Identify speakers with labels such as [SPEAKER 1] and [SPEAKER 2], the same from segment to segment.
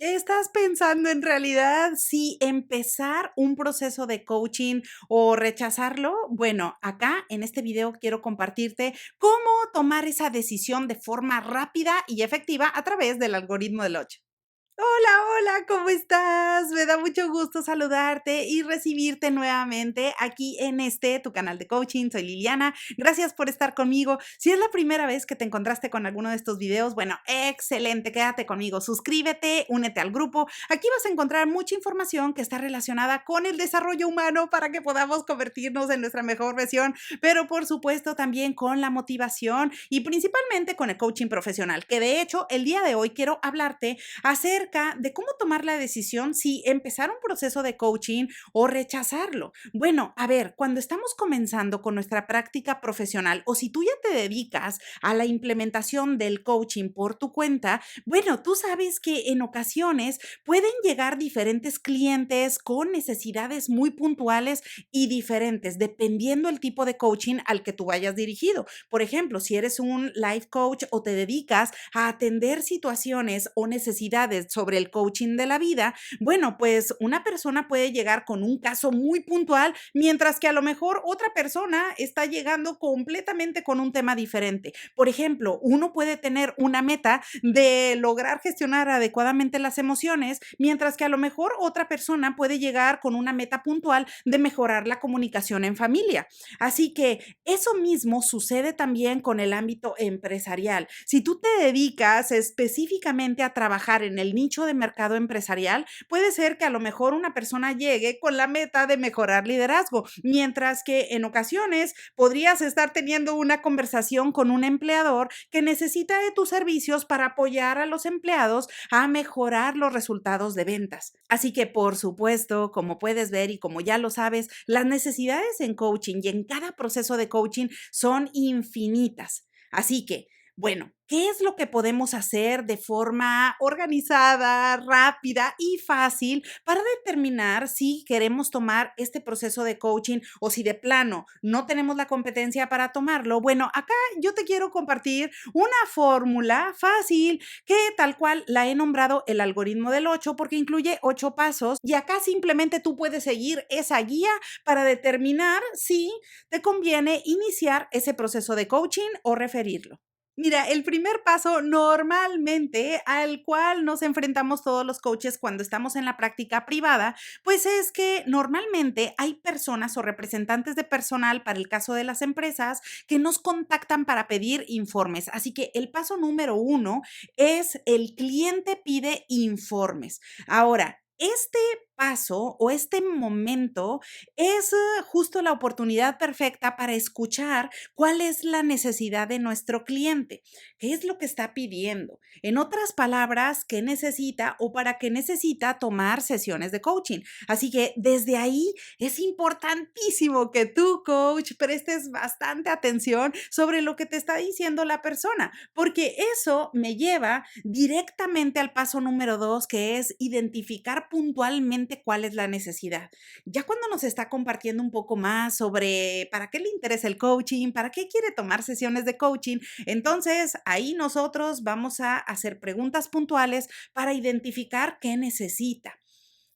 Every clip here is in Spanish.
[SPEAKER 1] ¿Estás pensando en realidad si empezar un proceso de coaching o rechazarlo? Bueno, acá en este video quiero compartirte cómo tomar esa decisión de forma rápida y efectiva a través del algoritmo del 8. Hola, hola, ¿cómo estás? Me da mucho gusto saludarte y recibirte nuevamente aquí en tu canal de coaching. Soy Liliana. Gracias por estar conmigo. Si es la primera vez que te encontraste con alguno de estos videos, bueno, excelente, quédate conmigo. Suscríbete, únete al grupo. Aquí vas a encontrar mucha información que está relacionada con el desarrollo humano para que podamos convertirnos en nuestra mejor versión, pero por supuesto también con la motivación y principalmente con el coaching profesional, que de hecho el día de hoy quiero hablarte acerca de cómo tomar la decisión si empezar un proceso de coaching o rechazarlo. Bueno, a ver, cuando estamos comenzando con nuestra práctica profesional o si tú ya te dedicas a la implementación del coaching por tu cuenta, bueno, tú sabes que en ocasiones pueden llegar diferentes clientes con necesidades muy puntuales y diferentes, dependiendo el tipo de coaching al que tú vayas dirigido. Por ejemplo, si eres un life coach o te dedicas a atender situaciones o necesidades sobre el coaching de la vida, bueno, pues una persona puede llegar con un caso muy puntual, mientras que a lo mejor otra persona está llegando completamente con un tema diferente. Por ejemplo, uno puede tener una meta de lograr gestionar adecuadamente las emociones, mientras que a lo mejor otra persona puede llegar con una meta puntual de mejorar la comunicación en familia. Así que eso mismo sucede también con el ámbito empresarial. Si tú te dedicas específicamente a trabajar en el nicho de mercado empresarial, puede ser que a lo mejor una persona llegue con la meta de mejorar liderazgo, mientras que en ocasiones podrías estar teniendo una conversación con un empleador que necesita de tus servicios para apoyar a los empleados a mejorar los resultados de ventas. Así que, por supuesto, como puedes ver y como ya lo sabes, las necesidades en coaching y en cada proceso de coaching son infinitas. Así que, bueno, ¿qué es lo que podemos hacer de forma organizada, rápida y fácil para determinar si queremos tomar este proceso de coaching o si de plano no tenemos la competencia para tomarlo? Bueno, acá yo te quiero compartir una fórmula fácil que tal cual la he nombrado el algoritmo del 8 porque incluye 8 pasos y acá simplemente tú puedes seguir esa guía para determinar si te conviene iniciar ese proceso de coaching o referirlo. Mira, el primer paso normalmente al cual nos enfrentamos todos los coaches cuando estamos en la práctica privada, pues es que normalmente hay personas o representantes de personal para el caso de las empresas que nos contactan para pedir informes. Así que el paso número uno es el cliente pide informes. Ahora, este paso o este momento es justo la oportunidad perfecta para escuchar cuál es la necesidad de nuestro cliente, qué es lo que está pidiendo. En otras palabras, qué necesita o para qué necesita tomar sesiones de coaching. Así que desde ahí es importantísimo que tú, coach, prestes bastante atención sobre lo que te está diciendo la persona, porque eso me lleva directamente al paso número dos, que es identificar puntualmente cuál es la necesidad. Ya cuando nos está compartiendo un poco más sobre para qué le interesa el coaching, para qué quiere tomar sesiones de coaching, entonces ahí nosotros vamos a hacer preguntas puntuales para identificar qué necesita.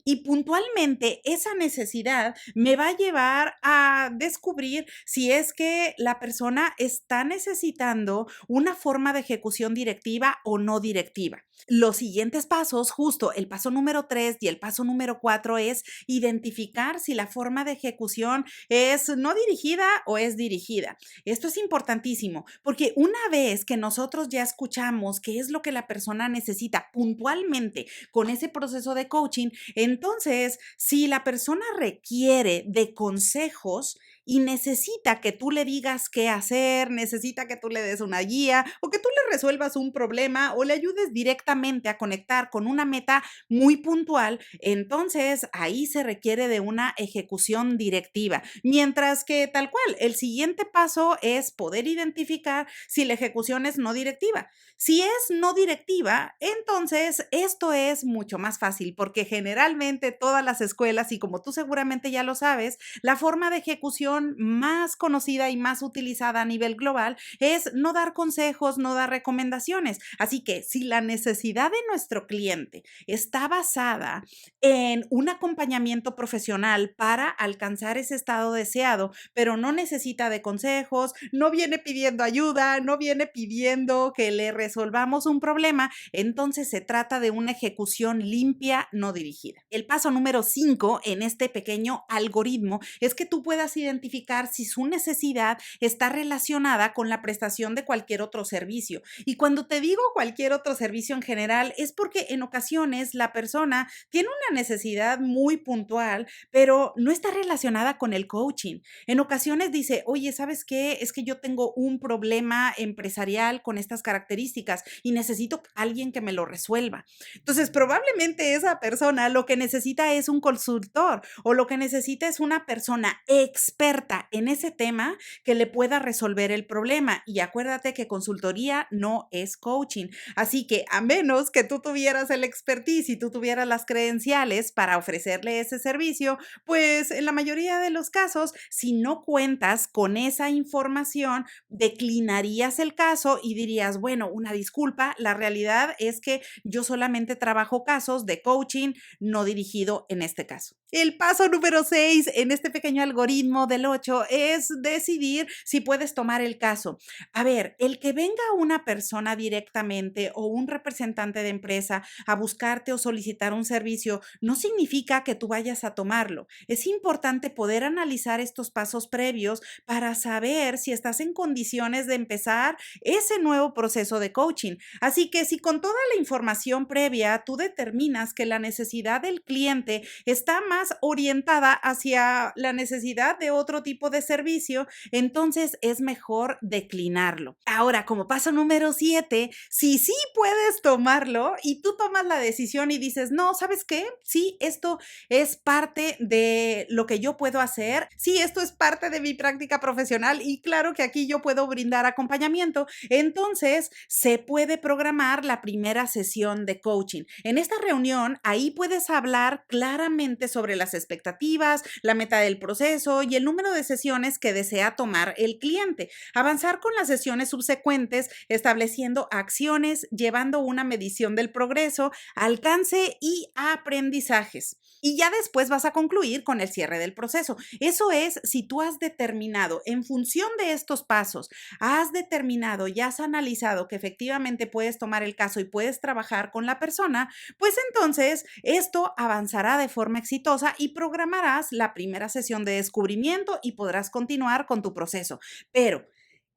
[SPEAKER 1] Y puntualmente esa necesidad me va a llevar a descubrir si es que la persona está necesitando una forma de ejecución directiva o no directiva. Los siguientes pasos, justo el paso número 3 y el paso número 4 es identificar si la forma de ejecución es no dirigida o es dirigida. Esto es importantísimo porque una vez que nosotros ya escuchamos qué es lo que la persona necesita puntualmente con ese proceso de coaching, entonces, si la persona requiere de consejos y necesita que tú le digas qué hacer, necesita que tú le des una guía o que tú le resuelvas un problema o le ayudes directamente a conectar con una meta muy puntual, entonces ahí se requiere de una ejecución directiva. Mientras que tal cual, el siguiente paso es poder identificar si la ejecución es no directiva. Si es no directiva, entonces esto es mucho más fácil porque generalmente todas las escuelas, y como tú seguramente ya lo sabes, la forma de ejecución opción más conocida y más utilizada a nivel global es no dar consejos, no dar recomendaciones. Así que si la necesidad de nuestro cliente está basada en un acompañamiento profesional para alcanzar ese estado deseado, pero no necesita de consejos, no viene pidiendo ayuda, no viene pidiendo que le resolvamos un problema, entonces se trata de una ejecución limpia, no dirigida. El paso número 5 en este pequeño algoritmo es que tú puedas identificar si su necesidad está relacionada con la prestación de cualquier otro servicio. Y cuando te digo cualquier otro servicio en general, es porque en ocasiones la persona tiene una necesidad muy puntual, pero no está relacionada con el coaching. En ocasiones dice, oye, ¿sabes qué? Es que yo tengo un problema empresarial con estas características y necesito a alguien que me lo resuelva. Entonces, probablemente esa persona lo que necesita es un consultor o lo que necesita es una persona experta en ese tema que le pueda resolver el problema. Y acuérdate que consultoría no es coaching. Así que a menos que tú tuvieras el expertise y tú tuvieras las credenciales para ofrecerle ese servicio, pues en la mayoría de los casos, si no cuentas con esa información, declinarías el caso y dirías, bueno, una disculpa, la realidad es que yo solamente trabajo casos de coaching no dirigido en este caso. El paso número 6 en este pequeño algoritmo del 8 es decidir si puedes tomar el caso. A ver, el que venga una persona directamente o un representante de empresa a buscarte o solicitar un servicio no significa que tú vayas a tomarlo. Es importante poder analizar estos pasos previos para saber si estás en condiciones de empezar ese nuevo proceso de coaching. Así que si con toda la información previa tú determinas que la necesidad del cliente está más orientada hacia la necesidad de otro tipo de servicio, entonces es mejor declinarlo. Ahora, como paso número 7, si sí puedes tomarlo y tú tomas la decisión y dices, no, ¿sabes qué? Sí, esto es parte de lo que yo puedo hacer. Sí, esto es parte de mi práctica profesional y claro que aquí yo puedo brindar acompañamiento. Entonces, se puede programar la primera sesión de coaching. En esta reunión, ahí puedes hablar claramente sobre las expectativas, la meta del proceso y el número de sesiones que desea tomar el cliente. Avanzar con las sesiones subsecuentes, estableciendo acciones, llevando una medición del progreso, alcance y aprendizajes. Y ya después vas a concluir con el cierre del proceso. Eso es si tú has determinado, en función de estos pasos, has determinado y has analizado que efectivamente puedes tomar el caso y puedes trabajar con la persona, pues entonces esto avanzará de forma exitosa y programarás la primera sesión de descubrimiento y podrás continuar con tu proceso. Pero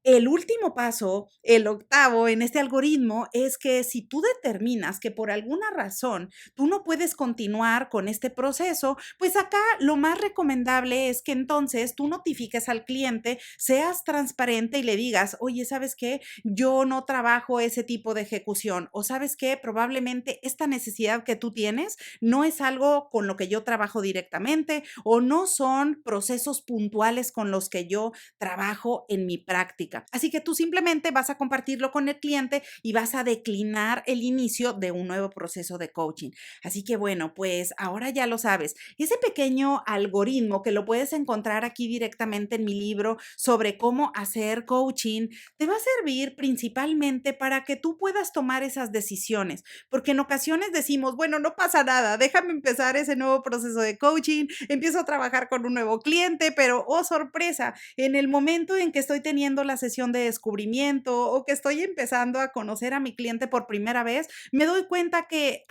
[SPEAKER 1] el último paso, el octavo en este algoritmo, es que si tú determinas que por alguna razón tú no puedes continuar con este proceso, pues acá lo más recomendable es que entonces tú notifiques al cliente, seas transparente y le digas, oye, ¿sabes qué? Yo no trabajo ese tipo de ejecución o ¿sabes qué? Probablemente esta necesidad que tú tienes no es algo con lo que yo trabajo directamente o no son procesos puntuales con los que yo trabajo en mi práctica. Así que tú simplemente vas a compartirlo con el cliente y vas a declinar el inicio de un nuevo proceso de coaching. Así que bueno, pues ahora ya lo sabes. Ese pequeño algoritmo que lo puedes encontrar aquí directamente en mi libro sobre cómo hacer coaching, te va a servir principalmente para que tú puedas tomar esas decisiones, porque en ocasiones decimos, bueno, no pasa nada, déjame empezar ese nuevo proceso de coaching, empiezo a trabajar con un nuevo cliente, pero oh sorpresa, en el momento en que estoy teniendo la sesión de descubrimiento o que estoy empezando a conocer a mi cliente por primera vez, me doy cuenta que,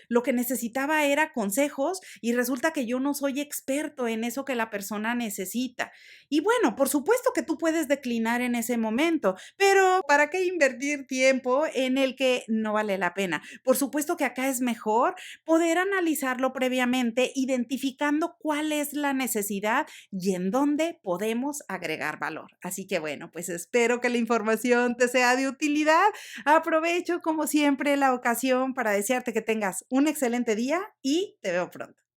[SPEAKER 1] lo que necesitaba era consejos y resulta que yo no soy experto en eso que la persona necesita. Y bueno, por supuesto que tú puedes declinar en ese momento, pero ¿para qué invertir tiempo en el que no vale la pena? Por supuesto que acá es mejor poder analizarlo previamente, identificando cuál es la necesidad y en dónde podemos agregar valor. Así que bueno, pues espero que la información te sea de utilidad. Aprovecho como siempre la ocasión para desearte que tengas un excelente día y te veo pronto.